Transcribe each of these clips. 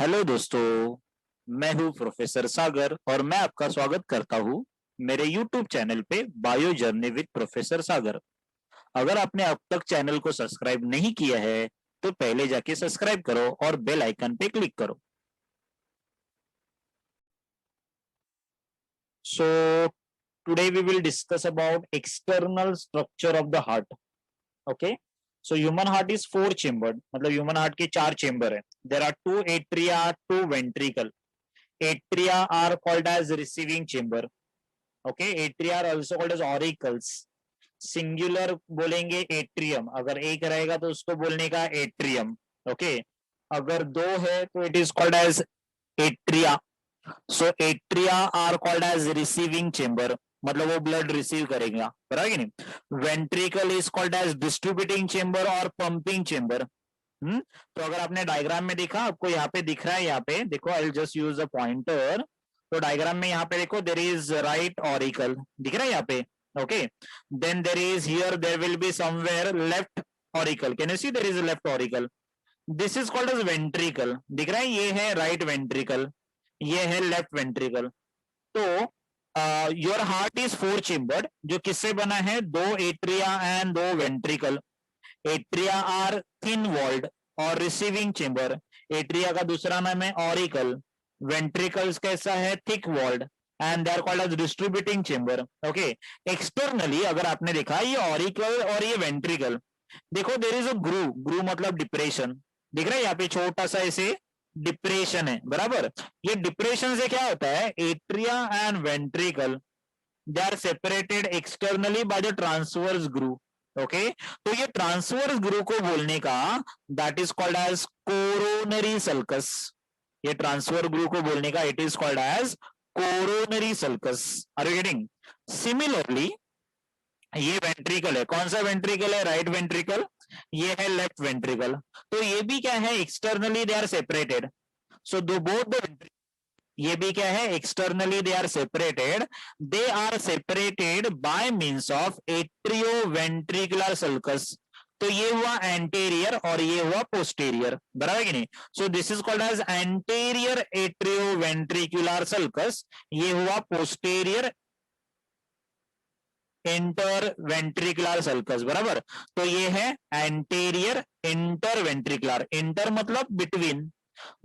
Hello दोस्तों, मैं हूं प्रोफेसर सागर और मैं आपका स्वागत करता हूं मेरे यूट्यूब चैनल पे बायो जर्नी विद प्रोफेसर सागर। अगर आपने अब तक चैनल को सब्सक्राइब नहीं किया है तो पहले जाके सब्सक्राइब करो और बेल आइकन पे क्लिक करो। So today we will discuss about external structure of the heart. Okay, so human heart is four chambered, मतलब ह्यूमन हार्ट के चार चेम्बर है। There are two atria, two ventricle. Atria are called as receiving chamber. Okay, atria are also called as auricles. Singular बोलेंगे atrium, अगर एक रहेगा तो उसको बोलने का एट्रियम। ओके, अगर दो है तो it is called as atria. So atria are called as receiving chamber, मतलब वो ब्लड रिसीव करेगा, बराबर कि नहीं। Ventricle is called as distributing chamber और पंपिंग चेम्बर। तो अगर आपने डायग्राम में देखा, आपको यहाँ पे दिख रहा है, यहाँ पे देखो, I will just use a pointer. तो डायग्राम में यहाँ पे देखो, देर इज राइट ऑरिकल दिख रहा है यहाँ पे। Okay, then there is here, there will be somewhere left auricle. Can you see there is left auricle? This is called as ventricle. दिख रहा है, ये है राइट वेंट्रिकल, ये है लेफ्ट वेंट्रिकल। तो your heart is four chambered, जो किससे बना है? दो एट्रिया एंड दो ventricle. Atria are thin walled और रिसीविंग चेम्बर। एट्रिया का दूसरा नाम है ऑरिकल। वेंट्रिकल्स कैसा है? Thick walled and they are called as distributing chamber. Okay, externally अगर आपने देखा, ये ऑरिकल और ये वेंट्रिकल, देखो देर इज अ ग्रू। ग्रू मतलब डिप्रेशन, दिख रहा है यहाँ पे छोटा सा ऐसे डिप्रेशन है, बराबर। ये डिप्रेशन से क्या होता है? Atria and ventricle they are separated externally by the transverse groove. Okay, तो ये ट्रांसवर्स ग्रू को बोलने का, that is called as coronary sulcus. ये ट्रांसफर ग्रू को बोलने का, it is called as coronary sulcus. Are you getting? Similarly ये वेंट्रिकल है, कौन सा वेंट्रिकल है? Right ventricle. ये है लेफ्ट वेंट्रिकल। तो ये भी क्या है? Externally they are separated. So दो बोथ द, ये भी क्या है? Externally they are separated. They are separated by means of atrioventricular sulcus. तो ये हुआ एंटेरियर और ये हुआ पोस्टेरियर, बराबर कि नहीं। So this is called as anterior atrioventricular sulcus. ये हुआ पोस्टेरियर इंटरवेंट्रिकुलर सल्कस, बराबर। तो ये है एंटेरियर इंटरवेंट्रिकुलर। इंटर मतलब बिटवीन,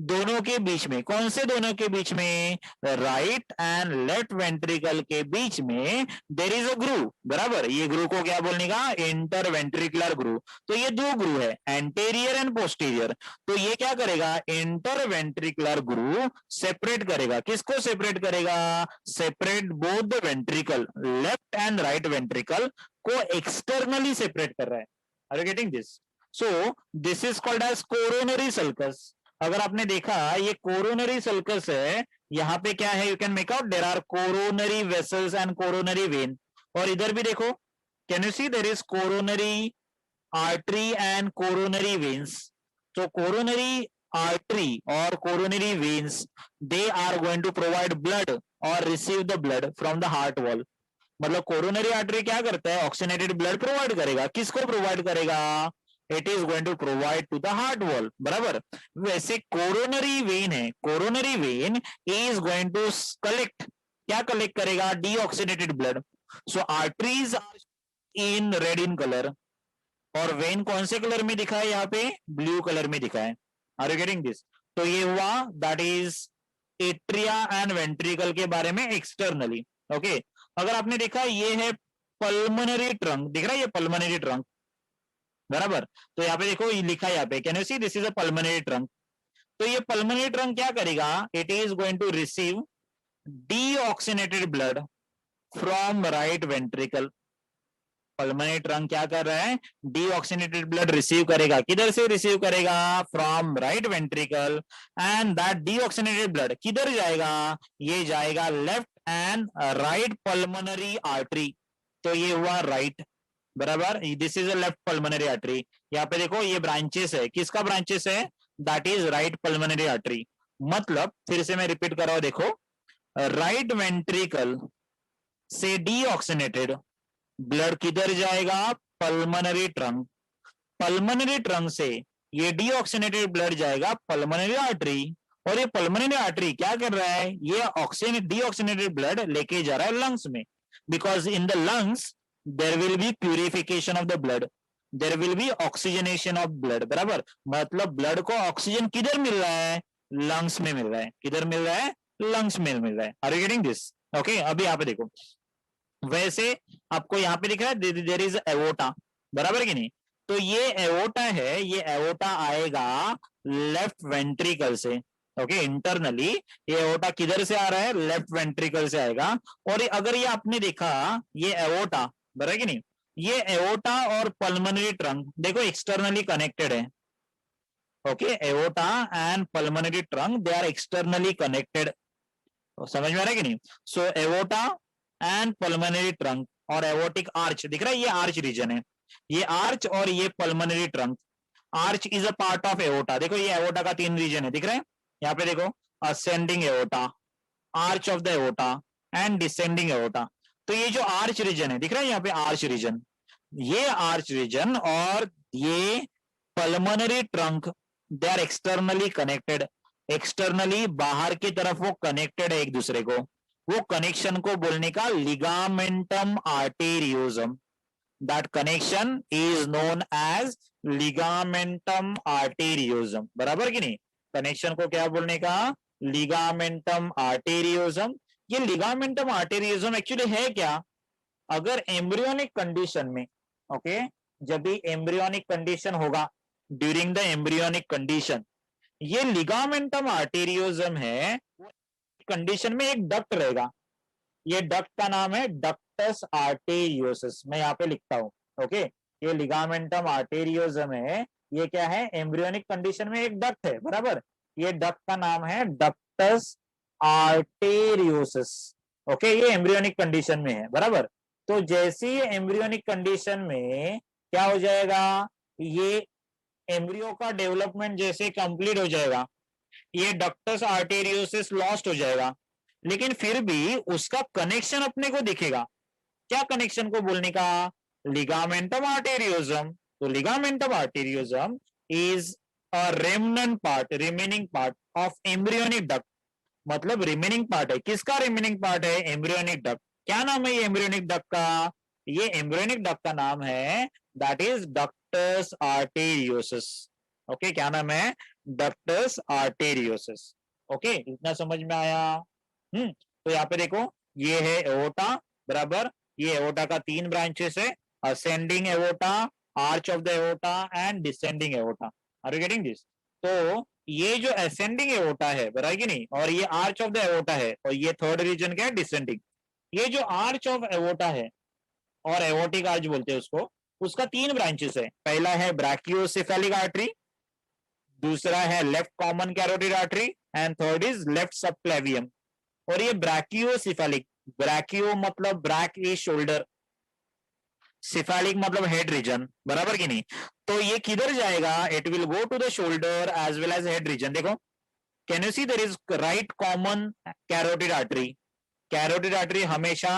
दोनों के बीच में। कौन से दोनों के बीच में? राइट एंड लेफ्ट वेंट्रिकल के बीच में देर इज अ ग्रू, बराबर। ये ग्रू को क्या बोलने का? इंटरवेंट्रिकुलर ग्रू। तो ये दो ग्रू है, एंटेरियर एंड पोस्टीरियर। तो ये क्या करेगा? इंटरवेंट्रिकुलर ग्रू सेपरेट करेगा। किसको सेपरेट करेगा? Separate both the ventricle, left and right ventricle को एक्सटर्नली सेपरेट कर रहा है। Are you getting this? So this is called as coronary sulcus. अगर आपने देखा, ये कोरोनरी सल्कस है, यहाँ पे क्या है? You can make out there are coronary vessels and coronary vein. और इधर भी देखो, can you see there is coronary artery and coronary veins. तो कोरोनरी आर्टरी और coronary veins, they are going to provide blood और receive the blood from the heart wall. मतलब coronary artery क्या करता है? ऑक्सीनेटेड ब्लड प्रोवाइड करेगा। किसको provide करेगा? It is going to provide to the heart wall, बराबर। वैसे कोरोनरी वेन है, coronary vein is going to collect, क्या कलेक्ट करेगा? Deoxygenated blood. So arteries are in red in colour, और vein कौन से कलर में दिखा है? यहाँ पे ब्लू कलर में दिखा है। Are you getting this? तो ये हुआ, that is atria and ventricle के बारे में एक्सटर्नली। ओके, अगर आपने देखा, ये है पल्मोनरी ट्रंक, दिख रहा है ये पल्मोनरी ट्रंक, बराबर। तो यहाँ पे देखो, ये लिखा है यहाँ पे, can you see this is a pulmonary trunk. तो ये पल्मोनरी ट्रंक क्या करेगा? It is going to receive deoxygenated blood from right ventricle. Pulmonary trunk क्या कर रहा है? डीऑक्सीनेटेड ब्लड रिसीव करेगा। किधर से रिसीव करेगा? From right ventricle. And that deoxygenated blood किधर जाएगा? ये जाएगा left and right pulmonary artery. तो ये हुआ राइट, बराबर। This is a left pulmonary artery. यहाँ पे देखो, ये ब्रांचेस है, किसका ब्रांचेस है? That is right pulmonary artery. मतलब फिर से मैं रिपीट कर रहा हूं, देखो, राइट वेंट्रिकल से डीऑक्सीनेटेड ब्लड किधर जाएगा? Pulmonary trunk. पल्मोनरी ट्रंक से ये डीऑक्सीनेटेड ब्लड जाएगा पल्मोनरी आर्टरी, और ये पल्मोनरी आर्टरी क्या कर रहा है, ये ऑक्सीजन डीऑक्सीजनेटेड ब्लड लेके जा रहा है लंग्स में, because in the lungs there will be purification of the blood, there will be oxygenation of blood, बराबर। मतलब ब्लड को ऑक्सीजन किधर मिल रहा है, लंग्स में मिल रहा है, किधर मिल रहा है, लंग्स में मिल रहा है। Are you getting this? Okay, अभी यहाँ पे देखो, वैसे आपको यहाँ पे दिख रहा है देयर इज एवोटा, बराबर कि नहीं? तो ये एवोटा है, ये एवोटा आएगा लेफ्ट वेंट्रिकल से, ओके, इंटरनली ये एवोटा किधर से आ रहा है, लेफ्ट वेंट्रिकल से आएगा। और अगर ये आपने देखा, ये एवोटा, बराबर कि नहीं, ये एवोटा और पल्मोनरी ट्रंक देखो एक्सटर्नली कनेक्टेड है, okay, aorta and pulmonary trunk they are externally connected, समझ में आ रहा है कि नहीं? So aorta and pulmonary trunk और एवोटिक आर्च दिख रहा है, ये आर्च रीजन है, ये आर्च और ये pulmonary trunk, arch is a part of aorta. देखो ये एवोटा का 3 रीजन है, दिख रहा है यहाँ पे देखो, ascending aorta, arch of the aorta and descending aorta. तो ये जो आर्च रीजन है, दिख रहा है यहाँ पे आर्च रीजन, ये आर्च रीजन और ये pulmonary trunk they are externally connected, externally बाहर की तरफ वो कनेक्टेड है एक दूसरे को, वो कनेक्शन को बोलने का ligamentum arteriosum, that connection is known as ligamentum arteriosum, बराबर कि नहीं? कनेक्शन को क्या बोलने का, लिगामेंटम आर्टेरियोजम। ये लिगामेंटम आर्टेरियोजम एक्चुअली है क्या, अगर एम्ब्रियोनिक कंडीशन में, ओके, जब भी एम्ब्रियोनिक कंडीशन होगा, ड्यूरिंग द एम्ब्रियोनिक कंडीशन, ये लिगामेंटम आर्टेरियोजम है, कंडीशन में एक डक्ट रहेगा, ये डक्ट का नाम है डक्टस आर्टेरियोसिस, मैं यहाँ पे लिखता हूँ, ओके, ये लिगामेंटम आर्टेरियोजम है, ये क्या है, एम्ब्रियोनिक कंडीशन में एक डक्ट है, बराबर, ये डक्ट का नाम है डक्टस आर्टेरियोसिस, ओके, ये एम्ब्रियोनिक कंडीशन में है, बराबर। तो जैसे ही एम्ब्रियोनिक कंडीशन में क्या हो जाएगा, ये एम्ब्रियो का डेवलपमेंट जैसे कंप्लीट हो जाएगा, ये डक्टस आर्टेरियोसिस लॉस्ट हो जाएगा, लेकिन फिर भी उसका कनेक्शन अपने को दिखेगा, क्या कनेक्शन को बोलने का, लिगामेंटम आर्टेरियोजम। तो ligamentum arteriosum is a remnant part, remaining part of embryonic duct, मतलब रिमेनिंग पार्ट है, किसका रिमेनिंग पार्ट है, एम्ब्रियोनिक डक्ट। क्या नाम है ये एम्ब्रियोनिक डक्ट का, ये एम्ब्रियोनिक डक्ट का नाम है that is ductus arteriosus, okay, क्या नाम है, डक्टस आर्टेरियोसिस, ओके, इतना समझ में आया? तो यहाँ पे देखो, ये है एओर्टा, बराबर, ये एओर्टा का 3 ब्रांचेस है, ascending aorta, arch of the aorta and descending aorta. Are you getting this? तो ये जो असेंडिंग एओर्टा है, बराबर कि नहीं, और ये आर्च ऑफ द एओर्टा है, और ये थर्ड रीजन क्या है, डिसेंडिंग। ये जो आर्च ऑफ एओर्टा है और एओर्टिक आर्च बोलते हैं उसको, उसका 3 ब्रांचेस है, पहला है ब्रैकियोसेफेलिक आर्टरी, दूसरा है left common carotid artery and third is left subclavian. और ये ब्रैकियोसेफेलिक, ब्रैकियो मतलब ब्रैक इज शोल्डर, सिफेलिक मतलब हेड रीजन, बराबर कि नहीं? तो ये किधर जाएगा, it will go to the shoulder as well as head region. देखो, can you see there is right common carotid artery, carotid artery हमेशा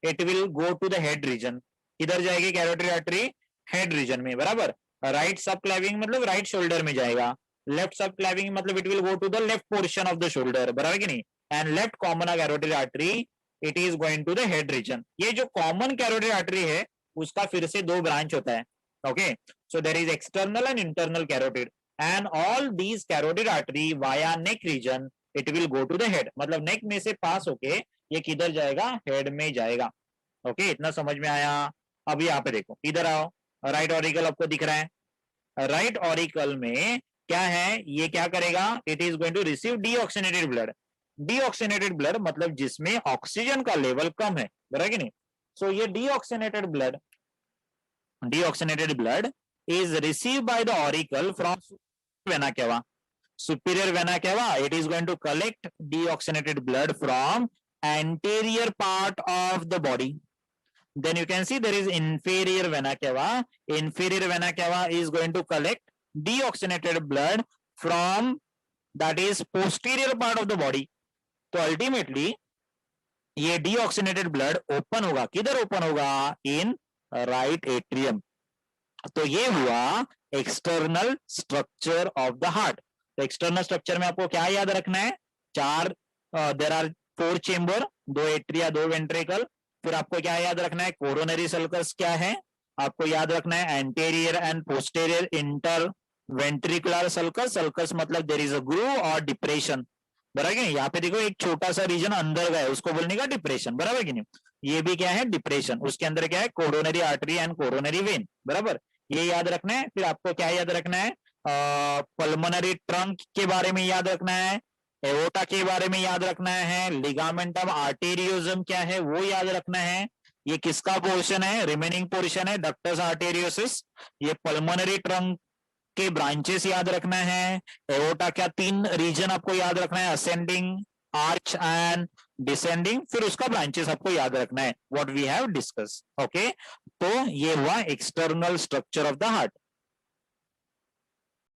it will go to the head region, किधर जाएगी कैरोटिड आर्टरी, हेड रीजन में, बराबर। Right सब क्लेविंग मतलब right shoulder में जाएगा, लेफ्ट सब क्लेविंग मतलब it will go to the left portion of the shoulder, बराबर कि नहीं? And left common carotid artery it is going to the head region. ये जो कॉमन कैरोटिड आर्टरी है उसका फिर से 2 ब्रांच होता है, okay, so there is external and internal carotid and all these carotid artery via neck region it will go to the head, मतलब neck में से पास होके ये किधर जाएगा, हेड में जाएगा, ओके, इतना समझ में आया? अब यहाँ पे देखो, इधर आओ, राइट ऑरिकल आपको दिख रहा है, राइट ऑरिकल में क्या है, ये क्या करेगा, it is going to receive deoxygenated blood, deoxygenated blood मतलब जिसमें ऑक्सीजन का लेवल कम है, बराबर कि नहीं? सो ये deoxygenated blood is received by the auricle from vena cava, superior vena cava, it is going to collect deoxygenated blood from anterior part of the body. Then you can see there is inferior vena cava, inferior vena cava is going to collect deoxygenated blood from that is posterior part of the body. तो ultimately ये deoxygenated blood open होगा, किधर open होगा, in right atrium. तो ये हुआ external structure of the heart. तो external structure में आपको क्या याद रखना है, चार, there are 4 chamber, 2 atria 2 ventricle. फिर आपको क्या याद रखना है, कोरोनरी सल्कस क्या है, आपको याद रखना है anterior and posterior inter ventricular sulcus. Sulcus मतलब देयर इज अ ग्रूव और डिप्रेशन, बराबर कि नहीं। यहाँ पे देखो एक छोटा सा रीजन अंदर गया, उसको बोलने का डिप्रेशन, बराबर कि नहीं। ये भी क्या है, डिप्रेशन। उसके अंदर क्या है, coronary artery and coronary when, बराबर, ये याद रखना है। फिर आपको क्या याद रखना है, पल्मोनरी ट्रंक के बारे में याद रखना है, एओर्टा के बारे में याद रखना है, लिगामेंटम आर्टेरियोजम क्या है वो याद रखना है। ये किसका पोर्शन है, रिमेनिंग पोर्शन है डक्टस आर्टेरियोसिस। ये पल्मोनरी ट्रंक के ब्रांचेस याद रखना है। एओर्टा क्या, 3 रीजन आपको याद रखना है, असेंडिंग, आर्च एंड डिसेंडिंग। फिर उसका ब्रांचेस आपको याद रखना है, what we have discuss. Okay, तो ये हुआ external structure of the heart.